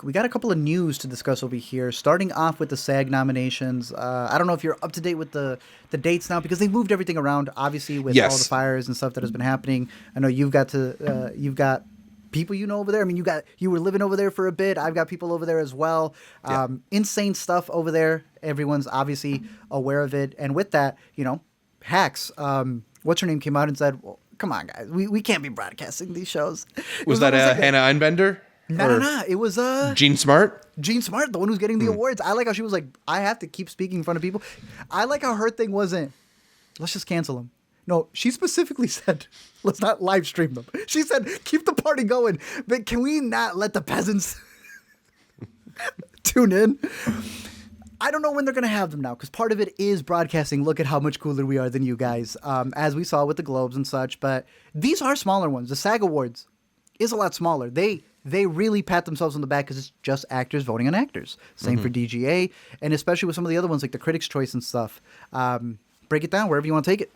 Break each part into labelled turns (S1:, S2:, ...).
S1: we got a couple of news to discuss over here. Starting off with the SAG nominations. I don't know if you're up to date with the dates now because they moved everything around. Obviously, with all the
S2: Yes.
S1: fires and stuff that has been happening. I know you've got people over there. I mean, you were living over there for a bit. I've got people over there as well. Insane stuff over there. Everyone's obviously aware of it. And with that, Hacks. What's her name came out and said, well, "Come on, guys, we can't be broadcasting these shows."
S2: Was that Hannah Einbender?
S1: No. It was
S2: Gene Smart?
S1: Gene Smart, the one who's getting the awards. I like how she was like, "I have to keep speaking in front of people." I like how her thing wasn't, "Let's just cancel them." No, she specifically said, "Let's not live stream them." She said, "Keep the party going, but can we not let the peasants tune in?" I don't know when they're going to have them now because part of it is broadcasting. Look at how much cooler we are than you guys, as we saw with the Globes and such. But these are smaller ones. The SAG Awards is a lot smaller. They really pat themselves on the back because it's just actors voting on actors. Same for DGA, and especially with some of the other ones like the Critics' Choice and stuff. Break it down wherever you want to take it.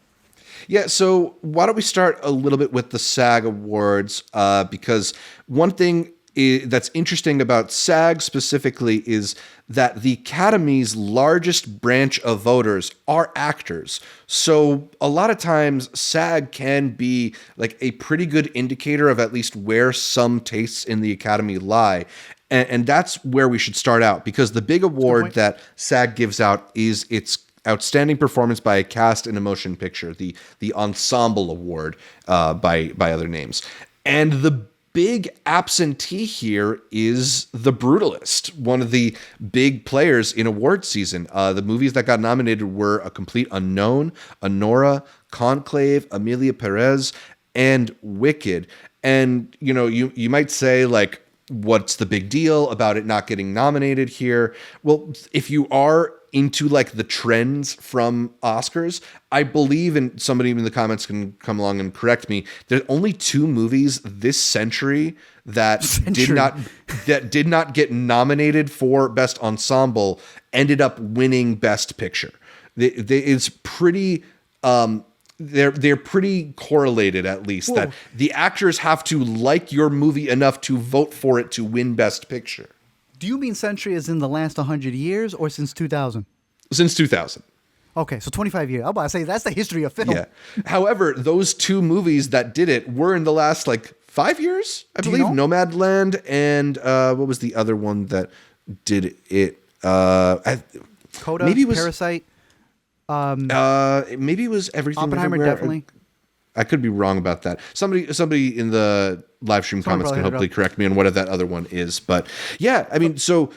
S2: Yeah, so why don't we start a little bit with the SAG Awards, because one thing that's interesting about SAG specifically is that the Academy's largest branch of voters are actors. So a lot of times SAG can be like a pretty good indicator of at least where some tastes in the Academy lie. And that's where we should start out, because the big award that SAG gives out is its Outstanding Performance by a Cast in a Motion Picture, the Ensemble Award by other names. And the big absentee here is The Brutalist, one of the big players in award season. The movies that got nominated were A Complete Unknown, Honora, Conclave, Amelia Perez, and Wicked. And, you might say, like, what's the big deal about it not getting nominated here? Well, if you are into like the trends from Oscars, I believe, and somebody in the comments can come along and correct me, there's only 2 movies this century that did not get nominated for Best Ensemble ended up winning Best Picture. It's pretty they're pretty correlated, at least. Whoa. That the actors have to like your movie enough to vote for it to win Best Picture.
S1: Do you mean century as in the last 100 years or since 2000?
S2: Since 2000.
S1: Okay, so 25 years. I'm about to say that's the history of film.
S2: Yeah. However, those 2 movies that did it were in the last 5 years, I believe. Nomadland and what was the other one that did it?
S1: Coda, maybe it was Parasite.
S2: Maybe it was Everything
S1: Oppenheimer,
S2: Everywhere.
S1: definitely.
S2: I could be wrong about that. Somebody in the live stream comments can hopefully correct me on what that other one is. But yeah, I mean, so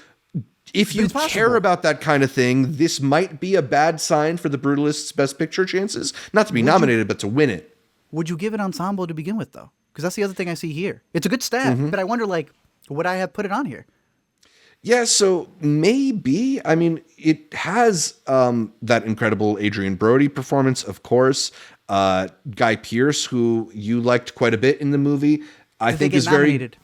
S2: if you care about that kind of thing, this might be a bad sign for The Brutalist's Best Picture chances. Not to be nominated, but to win it.
S1: Would you give it ensemble to begin with, though? Because that's the other thing I see here. It's a good stat, but I wonder, would I have put it on here?
S2: Yeah, so maybe. I mean, it has that incredible Adrian Brody performance, of course. Guy Pearce, who you liked quite a bit in the movie, I think is
S1: nominated?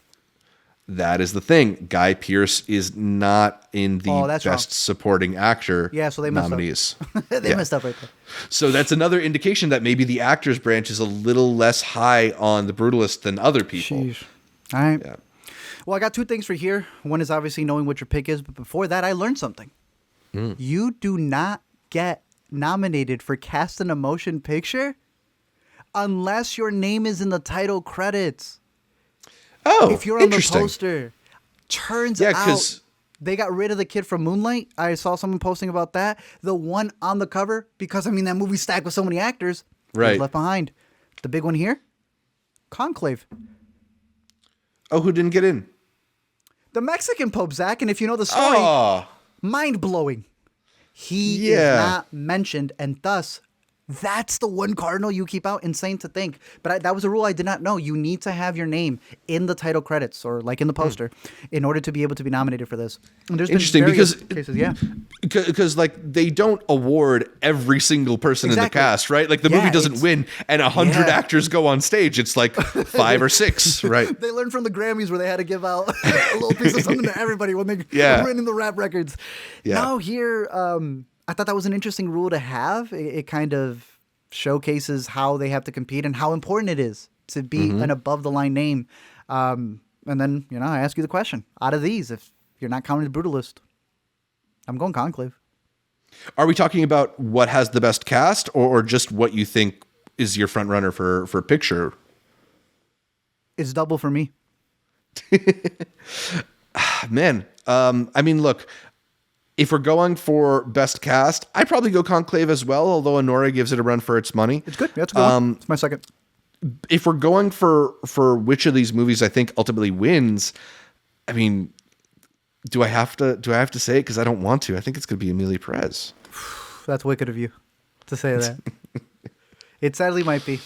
S2: That is the thing. Guy Pearce is not in the Best Supporting Actor
S1: so they
S2: nominees.
S1: They messed up right there.
S2: So that's another indication that maybe the actors branch is a little less high on The Brutalist than other people.
S1: Sheesh. All right.
S2: Yeah.
S1: Well, I got 2 things for here. One is obviously knowing what your pick is, but before that, I learned something. You do not get nominated for Cast in a Motion Picture unless your name is in the title credits.
S2: Oh,
S1: if you're on the poster. Turns out they got rid of the kid from Moonlight. I saw someone posting about that. The one on the cover, because that movie's stacked with so many actors, was left behind. The big one here, Conclave.
S2: Oh, who didn't get in?
S1: The Mexican Pope, Zach, and if you know the story, mind-blowing. He is not mentioned, and thus, that's the one cardinal you keep out. Insane to think. But that was a rule I did not know. You need to have your name in the title credits or in the poster in order to be able to be nominated for this. And there's
S2: interesting
S1: because
S2: because they don't award every single person in the cast, right? Like the movie doesn't win and 100 actors go on stage. It's like 5 or 6, right?
S1: They learned from the Grammys where they had to give out a little piece of something to everybody when they were winning the rap records. Yeah. Now here, I thought that was an interesting rule to have. It kind of showcases how they have to compete and how important it is to be an above-the-line name. And then, I ask you the question. Out of these, if you're not counting The Brutalist, I'm going Conclave.
S2: Are we talking about what has the best cast or just what you think is your front runner for picture?
S1: It's double for me.
S2: Man, look, if we're going for best cast, I'd probably go Conclave as well, although Honora gives it a run for its money.
S1: It's good. That's a good one. It's my second.
S2: If we're going for which of these movies I think ultimately wins, do I have to say it? Because I don't want to. I think it's going to be Emilia Perez.
S1: That's wicked of you to say that. It sadly might be.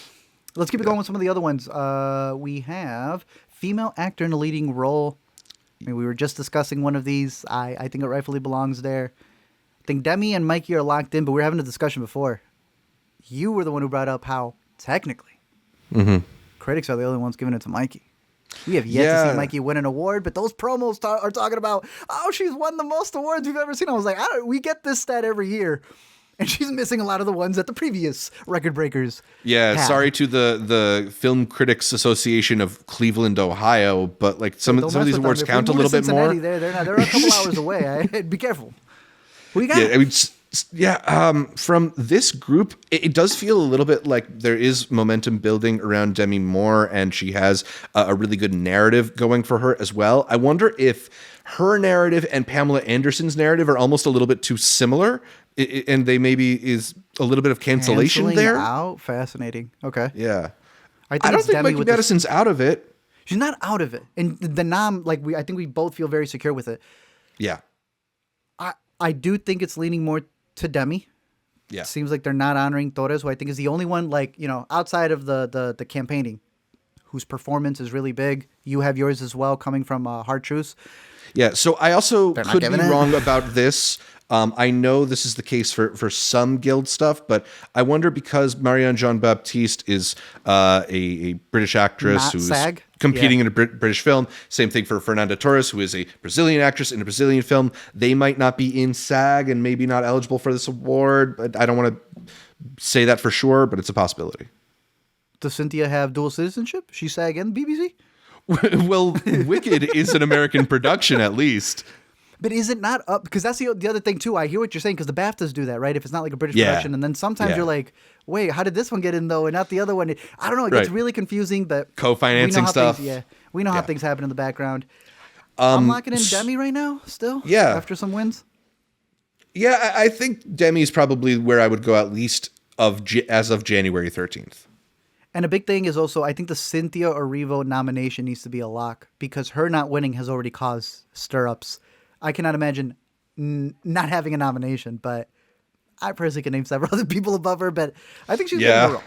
S1: Let's keep it going with some of the other ones. We have female actor in a leading role. We were just discussing one of these. I think it rightfully belongs there. I think Demi and Mikey are locked in, but we were having a discussion before. You were the one who brought up how technically critics are the only ones giving it to Mikey. We have yet to see Mikey win an award, but those promos are talking about, she's won the most awards we've ever seen. I was like, we get this stat every year, and she's missing a lot of the ones that the previous record breakers had.
S2: Sorry to the Film Critics Association of Cleveland, Ohio, but like some of these awards count a little bit more.
S1: They're a couple hours away. Be careful. What do you got?
S2: From this group, it does feel a little bit like there is momentum building around Demi Moore, and she has a really good narrative going for her as well. I wonder if her narrative and Pamela Anderson's narrative are almost a little bit too similar, and they maybe is a little bit of cancellation there.
S1: Out? Fascinating. Okay.
S2: Yeah.
S1: I
S2: don't think Mikey Madison's out of it.
S1: She's not out of it. And the nom, I think we both feel very secure with it.
S2: Yeah.
S1: I do think it's leaning more to Demi.
S2: Yeah.
S1: It seems like they're not honoring Torres, who I think is the only one, outside of the campaigning, whose performance is really big. You have yours as well, coming from Hard Truths.
S2: Yeah, so I also could be wrong about this. I know this is the case for some Guild stuff, but I wonder because Marianne Jean-Baptiste is a British actress
S1: Not
S2: who's
S1: SAG.
S2: competing in a British film. Same thing for Fernanda Torres, who is a Brazilian actress in a Brazilian film. They might not be in SAG and maybe not eligible for this award. But I don't want to say that for sure, but it's a possibility.
S1: Does Cynthia have dual citizenship? She's SAG and BBC?
S2: Well, Wicked is an American production, at least.
S1: But is it not up? Because that's the other thing, too. I hear what you're saying, because the BAFTAs do that, right? If it's not like a British production. And then sometimes you're like, wait, how did this one get in, though, and not the other one? I don't know. It gets really confusing, but...
S2: Co-financing stuff.
S1: We know how things happen in the background. I'm locking in Demi right now, still?
S2: Yeah.
S1: After some wins?
S2: Yeah, I think Demi's probably where I would go at least as of January 13th.
S1: And a big thing is also, I think the Cynthia Erivo nomination needs to be a lock, because her not winning has already caused stir-ups. I cannot imagine not having a nomination, but I personally can name several other people above her, but I think she's getting the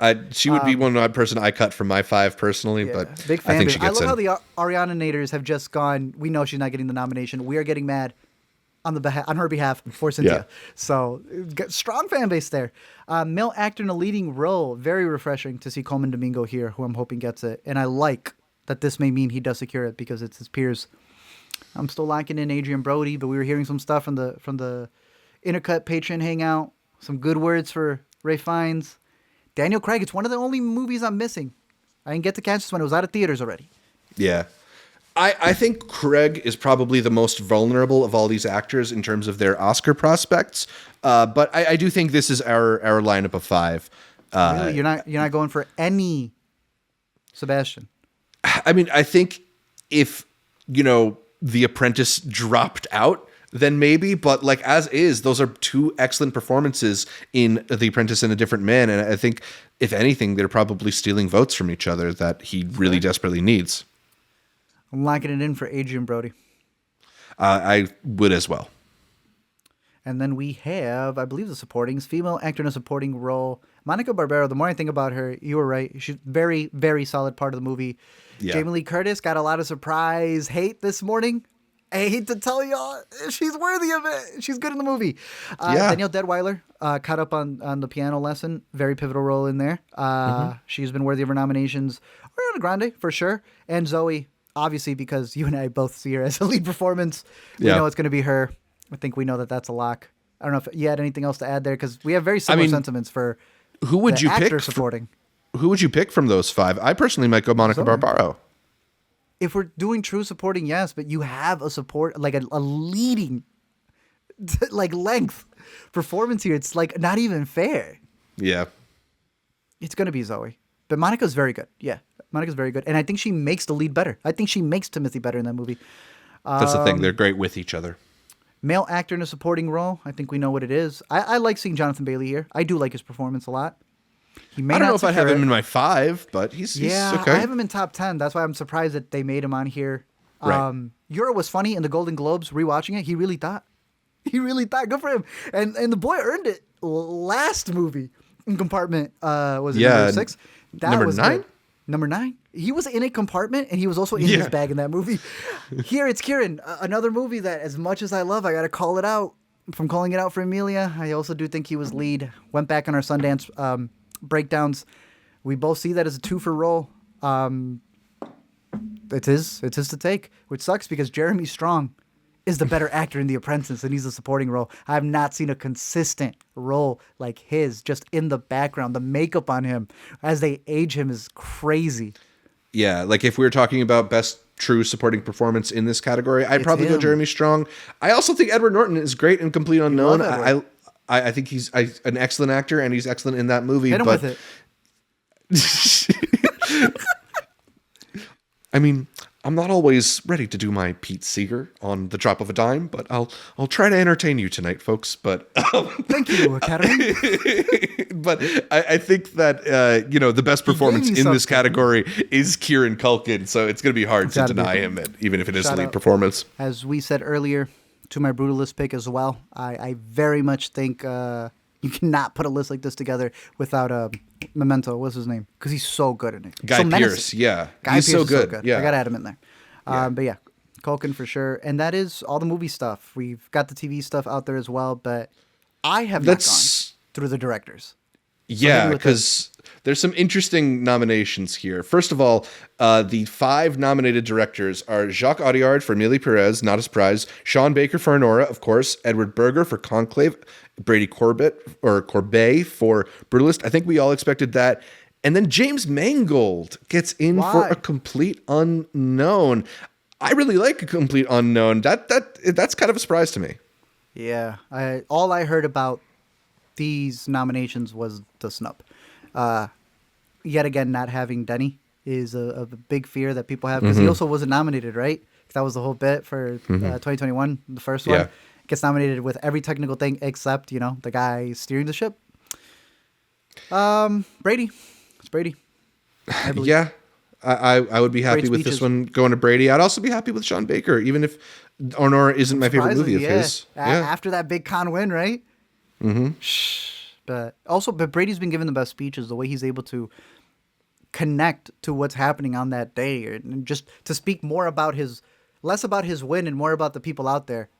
S1: role.
S2: She would be one person I cut from my 5 personally, but
S1: big fan
S2: I think she gets in.
S1: I love how the Ariana-nators have just gone, we know she's not getting the nomination. We are getting mad on her behalf for Cynthia.
S2: Yeah.
S1: So strong fan base there. Male actor in a leading role. Very refreshing to see Coleman Domingo here, who I'm hoping gets it. And I like that this may mean he does secure it because it's his peers. I'm still locking in Adrian Brody, but we were hearing some stuff from the Intercut Patreon hangout. Some good words for Ray Fiennes. Daniel Craig, it's one of the only movies I'm missing. I didn't get to catch this one. It was out of theaters already.
S2: Yeah. I think Craig is probably the most vulnerable of all these actors in terms of their Oscar prospects. But I do think this is our lineup of 5.
S1: Really? You're not going for any Sebastian?
S2: I mean, I think if, The Apprentice dropped out, then maybe, but like as is, those are 2 excellent performances in The Apprentice and A Different Man. And I think if anything, they're probably stealing votes from each other that he really desperately needs.
S1: I'm locking it in for Adrian Brody.
S2: I would as well.
S1: And then we have, I believe, the supportings. Female actor in a supporting role. Monica Barbero, the more I think about her, you were right. She's very, very solid part of the movie. Yeah. Jamie Lee Curtis got a lot of surprise hate this morning. I hate to tell y'all, she's worthy of it. She's good in the movie. Danielle Deadweiler caught up on the piano lesson. Very pivotal role in there. She's been worthy of her nominations. Ariana Grande, for sure. And Zoe, obviously, because you and I both see her as a lead performance. We know it's going to be her. I think we know that that's a lock. I don't know if you had anything else to add there, because we have very similar sentiments for
S2: who would you pick
S1: supporting.
S2: Who would you pick from those 5? I personally might go Monica Barbaro.
S1: if we're doing true supporting, yes, but you have a support, like a leading, like length performance here. It's like not even fair.
S2: Yeah.
S1: It's going to be Zoe. But Monica's very good. Yeah. Monica's very good. And I think she makes the lead better. I think she makes Timothy better in that movie.
S2: That's the thing. They're great with each other.
S1: Male actor in a supporting role. I think we know what it is. I like seeing Jonathan Bailey here. I do like his performance a lot. He may
S2: I don't
S1: not
S2: know if I'd have him in my 5, but he's okay.
S1: I have him in top 10. That's why I'm surprised that they made him on here.
S2: Right.
S1: Euro was funny in the Golden Globes. Rewatching it, he really thought. He really thought. Good for him. And the boy earned it last movie in Compartment. Was it number 6? That
S2: number
S1: was
S2: 9?
S1: Good. Number 9. He was in a compartment, and he was also in his bag in that movie. Here, it's Kieran. Another movie that, as much as I love, I got to call it out. From calling it out for Emilia, I also do think he was lead. Went back on our Sundance breakdowns. We both see that as a 2-for role. It's his to take, which sucks because Jeremy Strong is the better actor in The Apprentice, and he's a supporting role. I have not seen a consistent role like his, just in the background. The makeup on him as they age him is crazy.
S2: Yeah, like if we were talking about best true supporting performance in this category, I'd probably go Jeremy Strong. I also think Edward Norton is great in Complete Unknown. I think he's an excellent actor, and he's excellent in that movie.
S1: Hit him with
S2: it. I mean, I'm not always ready to do my Pete Seeger on the drop of a dime, but I'll try to entertain you tonight, folks. But
S1: thank you, Academy.
S2: But I think that the best performance in this category is Kieran Culkin, so it's going to be hard to deny him, even if it is a lead performance.
S1: As we said earlier, to my Brutalist pick as well, I very much think you cannot put a list like this together without Memento. What's his name? Because he's so good in it.
S2: Guy Pearce, yeah.
S1: He's
S2: so good. Yeah.
S1: I got to add him in there. But yeah, Culkin for sure. And that is all the movie stuff. We've got the TV stuff out there as well, but I have not gone through the directors.
S2: Yeah, because there's some interesting nominations here. First of all, the 5 nominated directors are Jacques Audiard for Amélie Perez, not a surprise, Sean Baker for Honora, of course, Edward Berger for Conclave, Brady Corbett for Brutalist. I think we all expected that. And then James Mangold gets in for A Complete Unknown. I really like A Complete Unknown. That's kind of a surprise to me.
S1: Yeah, all I heard about these nominations was the snub. Yet again, not having Denny is a big fear that people have because he also wasn't nominated, right? That was the whole bit for 2021, the first one. Gets nominated with every technical thing except, the guy steering the ship. Brady. It's Brady.
S2: Yeah. I would be happy with this one going to Brady. I'd also be happy with Sean Baker, even if Honora isn't my favorite movie of his.
S1: After that big con win, right?
S2: Mm-hmm.
S1: But Brady's been given the best speeches, the way he's able to connect to what's happening on that day, and just to speak less about his win and more about the people out there.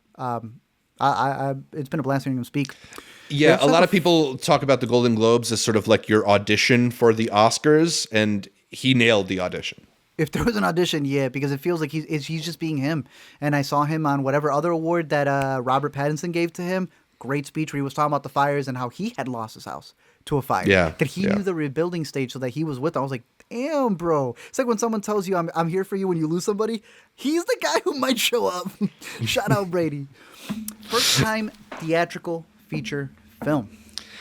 S1: It's been a blast hearing him speak.
S2: Yeah, a lot of people talk about the Golden Globes as sort of like your audition for the Oscars, and he nailed the audition.
S1: If there was an audition, yeah, because it feels like he's just being him. And I saw him on whatever other award that Robert Pattinson gave to him. Great speech where he was talking about the fires and how he had lost his house to a fire.
S2: Yeah,
S1: that he knew the rebuilding stage, so that he was with them. I was like, damn, bro. It's like when someone tells you I'm here for you when you lose somebody. He's the guy who might show up. Shout out Brady. First time theatrical feature film.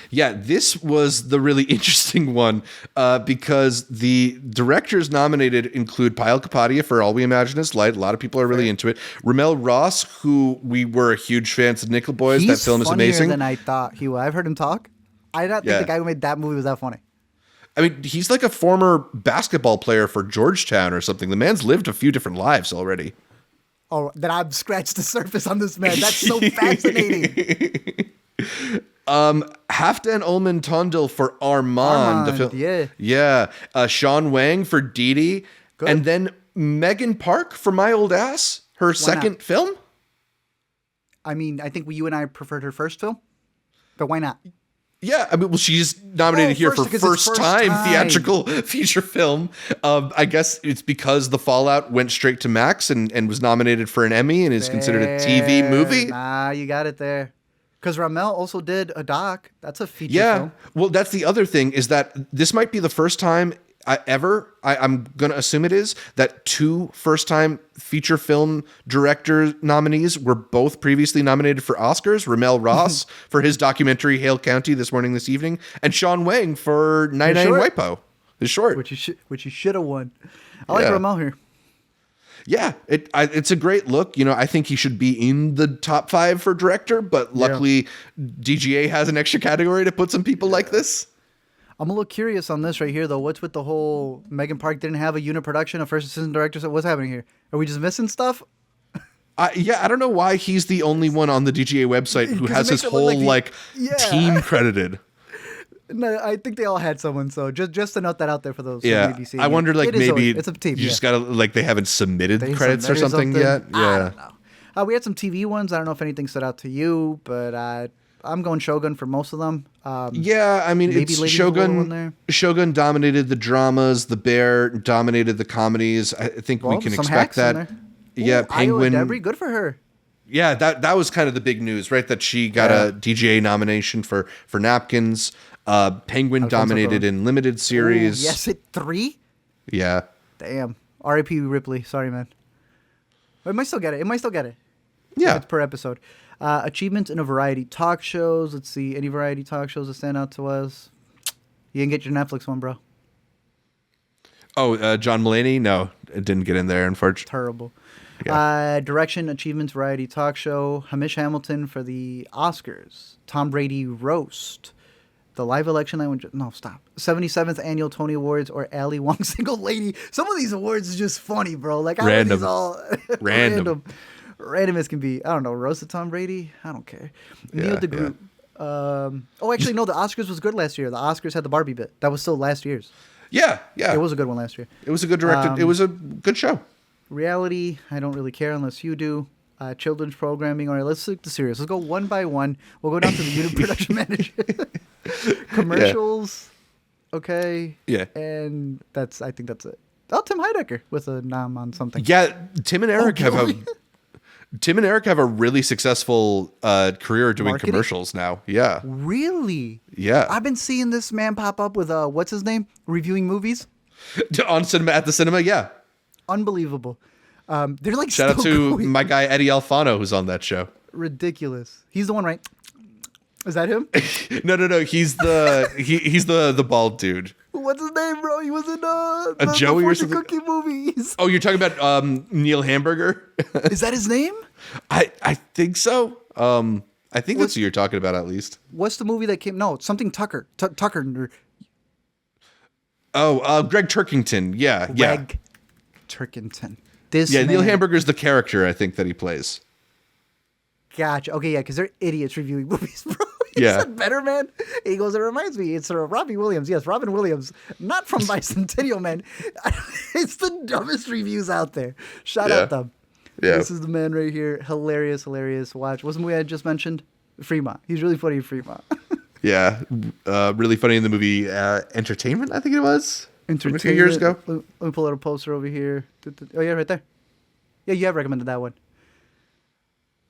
S2: Yeah, this was the really interesting one because the directors nominated include Payal Kapadia for All We Imagine Is Light. A lot of people are really into it. Ramel Ross, who we were huge fans of Nickel Boys. That film is amazing.
S1: He's funnier than I thought he was. I've heard him talk. I don't think the guy who made that movie was that funny.
S2: I mean, he's like a former basketball player for Georgetown or something. The man's lived a few different lives already.
S1: Oh, that I've scratched the surface on this man. That's so fascinating.
S2: Halfdan Ullman Tondil for Armand. Yeah. Sean Wang for Dee Dee.
S1: Good.
S2: And then Megan Park for My Old Ass, her second film.
S1: I mean, I think you and I preferred her first film, but why not?
S2: Yeah, I mean, well, she's nominated here for first time theatrical feature film. I guess it's because The Fallout went straight to Max and was nominated for an Emmy and is considered a TV movie.
S1: Nah, you got it there. Because Ramel also did a doc. That's a feature film.
S2: Well, that's the other thing is that this might be the first time I'm going to assume it is, that 2 first-time feature film director nominees were both previously nominated for Oscars. Ramel Ross for his documentary Hale County, This Morning, This Evening, and Sean Wang for 99 Waipo, his short.
S1: Which he should have won. I like Ramel here.
S2: Yeah, it's a great look. I think he should be in the top 5 for director, but luckily DGA has an extra category to put some people like this.
S1: I'm a little curious on this right here, though. What's with the whole Megan Park didn't have a unit production, a first assistant director? So what's happening here? Are we just missing stuff?
S2: I don't know why he's the only one on the DGA website who has his whole team credited.
S1: No, I think they all had someone. So just to note that out there for those.
S2: Yeah,
S1: BBC.
S2: I wonder maybe
S1: it's a team.
S2: You just gotta they haven't submitted credits or something yet. Yeah,
S1: I don't know. We had some TV ones. I don't know if anything stood out to you, but I'm going Shogun for most of them.
S2: Yeah, I mean, it's Shogun. Shogun dominated the dramas. The Bear dominated the comedies. I think we can expect that. Yeah, Penguin.
S1: Iowa Debris, good for her.
S2: Yeah, that was kind of the big news, right? That she got a DGA nomination for Napkins. Penguin dominated in limited series.
S1: Yes, it 3.
S2: Yeah.
S1: Damn. R.I.P. Ripley. Sorry, man. It might still get it.
S2: Yeah.
S1: It's per episode. Achievements in a variety talk shows. Let's see. Any variety talk shows that stand out to us? You didn't get your Netflix one, bro.
S2: Oh, John Mulaney? No, it didn't get in there, unfortunately.
S1: Terrible.
S2: Yeah.
S1: Direction, Achievements, Variety Talk Show. Hamish Hamilton for the Oscars. Tom Brady Roast. The live election. 77th Annual Tony Awards or Ali Wong Single Lady. Some of these awards is just funny, bro. Like, how
S2: random.
S1: Are these all
S2: Random.
S1: Random as can be. I don't know. Roasted Tom Brady? I don't care. Neil deGroot. Actually, no. The Oscars was good last year. The Oscars had the Barbie bit. That was still last year's.
S2: Yeah.
S1: It was a good one last year.
S2: It was a good directed. It was a good show.
S1: Reality, I don't really care unless you do. Children's programming. All right, let's look the serious. Let's go one by one. We'll go down to the unit production manager. Commercials. Yeah. Okay.
S2: Yeah.
S1: And I think that's it. Oh, Tim Heidecker with a nom on something.
S2: Yeah, Tim and Eric have a really successful career doing
S1: Marketing?
S2: Commercials now. Yeah.
S1: Really?
S2: Yeah.
S1: I've been seeing this man pop up with what's his name? Reviewing movies.
S2: On cinema at the cinema, yeah.
S1: Unbelievable. They're like
S2: shout out to my guy Eddie Alfano who's on that show.
S1: Ridiculous. He's the one, right? Is that him?
S2: No. He's the bald dude.
S1: What's his name, bro? He was in the
S2: Joey or something.
S1: Cookie movies.
S2: Oh, you're talking about Neil Hamburger?
S1: Is that his name?
S2: I think so. I think that's who you're talking about, at least.
S1: What's the movie that came? No, something Tucker. Tucker.
S2: Greg Turkington. Yeah.
S1: Greg Turkington.
S2: Neil Hamburger's the character, I think, that he plays.
S1: Gotcha. Okay, yeah, because they're idiots reviewing movies, bro. He said better, man. He goes, it reminds me, it's Robbie Williams. Yes, Robin Williams. Not from Bicentennial, man. It's the dumbest reviews out there. Shout out them. Yeah. This is the man right here. Hilarious. Watch. What's the movie I just mentioned? Fremont. He's really funny in Fremont.
S2: Yeah. Really funny in the movie Entertainment, I think it was.
S1: Entertainment.
S2: A few years ago.
S1: Let me pull out a poster over here. Oh, yeah, right there. Yeah, you have recommended that one.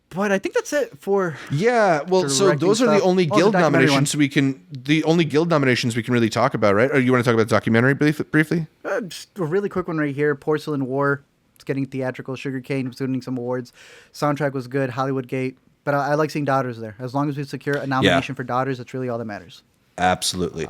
S1: But I think that's it for.
S2: Yeah, well, so those are the only guild nominations we can. The only guild nominations we can really talk about, right? Or you want to talk about the documentary briefly?
S1: Just a really quick one right here. Porcelain War. It's getting theatrical. Sugarcane was winning some awards. Soundtrack was good. Hollywood Gate. But I like seeing Daughters there. As long as we secure a nomination for Daughters, that's really all that matters.
S2: Absolutely.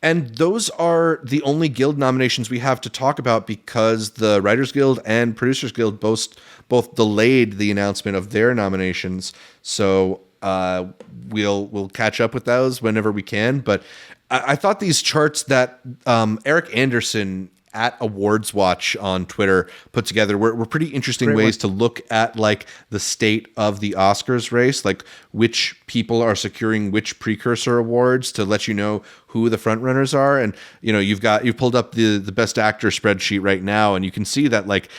S2: And those are the only guild nominations we have to talk about because the Writers Guild and Producers Guild both delayed the announcement of their nominations. So we'll catch up with those whenever we can. But I thought these charts that Eric Anderson at Awards Watch on Twitter put together were pretty interesting ways to look at like the state of the Oscars race, like which people are securing which precursor awards to let you know who the front runners are. And you've pulled up the best actor spreadsheet right now, and you can see that like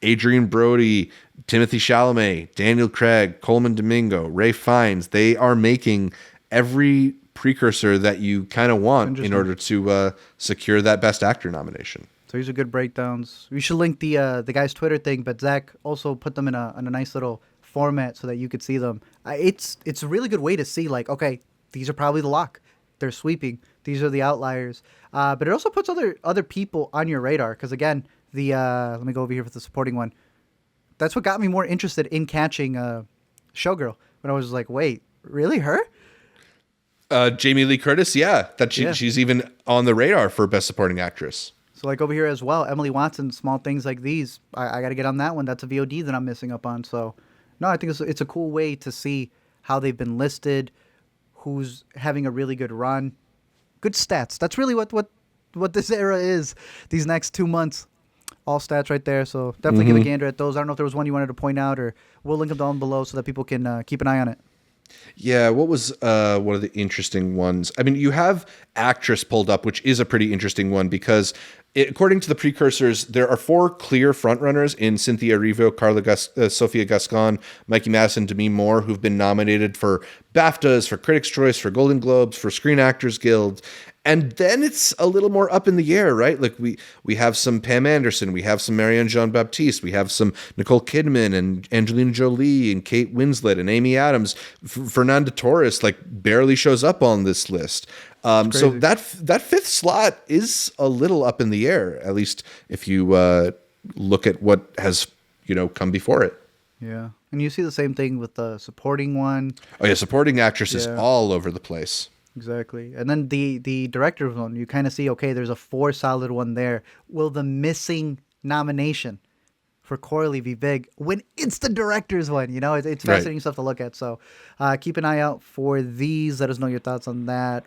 S2: Adrian Brody, Timothy Chalamet, Daniel Craig, Coleman Domingo, Ray Fiennes, they are making every precursor that you kind of want in order to secure that best actor nomination.
S1: So these are good breakdowns. We should link the guy's Twitter thing, but Zach also put them in a nice little format so that you could see them. It's a really good way to see like, okay, these are probably the lock. They're sweeping. These are the outliers. But it also puts other people on your radar. Because again, let me go over here for the supporting one. That's what got me more interested in catching Showgirl. When I was like, wait, really her?
S2: Jamie Lee Curtis, she's even on the radar for Best Supporting Actress.
S1: So like over here as well, Emily Watson, Small Things Like These. I got to get on that one. That's a VOD that I'm missing up on. So no, I think it's a cool way to see how they've been listed, who's having a really good run, good stats. That's really what this era is. These next 2 months, all stats right there. So definitely give a gander at those. I don't know if there was one you wanted to point out, or we'll link them down below so that people can keep an eye on it.
S2: Yeah, what was one of the interesting ones? I mean, you have actress pulled up, which is a pretty interesting one because according to the precursors, there are 4 clear frontrunners in Cynthia Erivo, Sofia Gascon, Mikey Madison, Demi Moore, who've been nominated for BAFTAs, for Critics' Choice, for Golden Globes, for Screen Actors Guild. And then it's a little more up in the air, right? Like we have some Pam Anderson, we have some Marianne Jean-Baptiste, we have some Nicole Kidman and Angelina Jolie and Kate Winslet and Amy Adams. Fernanda Torres like barely shows up on this list. So that 5th slot is a little up in the air, at least if you look at what has come before it.
S1: Yeah, and you see the same thing with the supporting one.
S2: Oh yeah, supporting actress is all over the place.
S1: Exactly. And then the director's one, you kind of see, okay, there's a 4 solid one there. Will the missing nomination for Coralie be big when it's the director's one? It's fascinating stuff to look at. So keep an eye out for these. Let us know your thoughts on that.